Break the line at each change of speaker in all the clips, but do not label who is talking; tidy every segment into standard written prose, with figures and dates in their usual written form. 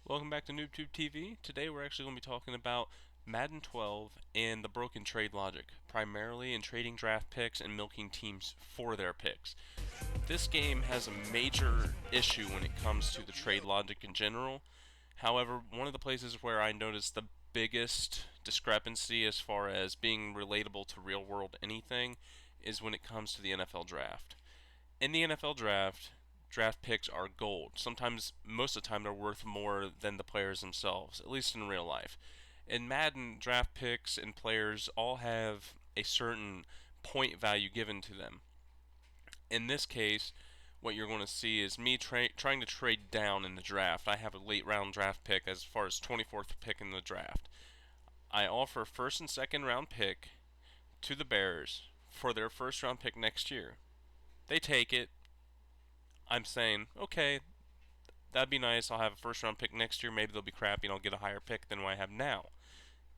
Welcome back to NoobTube TV. Today we're actually going to be talking about Madden 12 and the broken trade logic, primarily in trading draft picks and milking teams for their picks. This game has a major issue when it comes to the trade logic in general. However, one of the places where I noticed the biggest discrepancy as far as being relatable to real world anything is when it comes to the NFL draft. In the NFL draft picks are gold. Sometimes, most of the time, they're worth more than the players themselves, at least in real life. In Madden, draft picks and players all have a certain point value given to them. In this case, what you're going to see is me trying to trade down in the draft. I have a late round draft pick as far as 24th pick in the draft. I offer first and second round pick to the Bears for their first round pick next year. They take it. I'm saying, okay, that'd be nice. I'll have a first round pick next year. Maybe they'll be crappy and I'll get a higher pick than what I have now.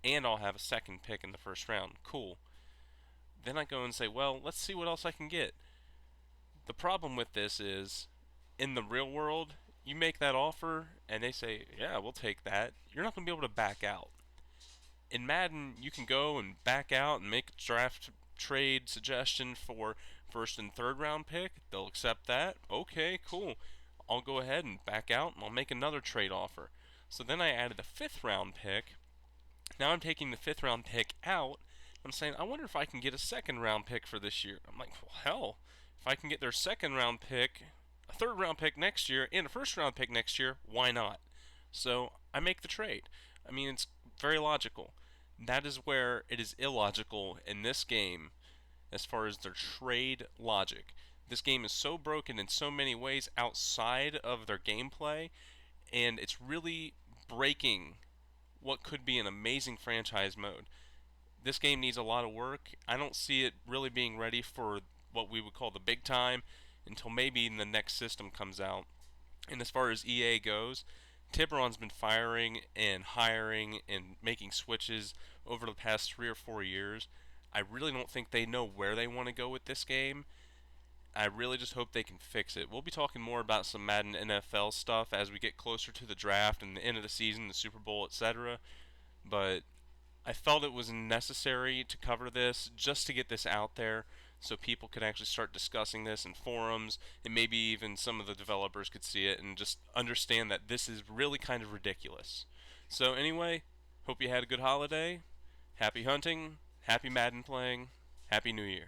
And I'll have a second pick in the first round. Cool. Then I go and say, well, let's see what else I can get. The problem with this is, in the real world, you make that offer and they say, yeah, we'll take that. You're not going to be able to back out. In Madden, you can go and back out and make a draft trade suggestion for first and third round pick. They'll accept that. Okay, cool. I'll go ahead and back out and I'll make another trade offer. So then I added a fifth round pick. Now I'm taking the fifth round pick out. I'm saying, I wonder if I can get a second round pick for this year. I'm like, well, hell, if I can get their second round pick, a third round pick next year, and a first round pick next year, why not? So I make the trade. I mean, it's very logical. That is where it is illogical in this game as far as their trade logic. This game is so broken in so many ways outside of their gameplay, and it's really breaking what could be an amazing franchise mode. This game needs a lot of work. I don't see it really being ready for what we would call the big time until maybe the next system comes out. And as far as EA goes, Tiburon's been firing and hiring and making switches over the past 3 or 4 years. I really don't think they know where they want to go with this game. I really just hope they can fix it. We'll be talking more about some Madden NFL stuff as we get closer to the draft and the end of the season, the Super Bowl, etc. But I felt it was necessary to cover this just to get this out there so people could actually start discussing this in forums and maybe even some of the developers could see it and just understand that this is really kind of ridiculous. So anyway, hope you had a good holiday. Happy hunting. Happy Madden playing. Happy New Year.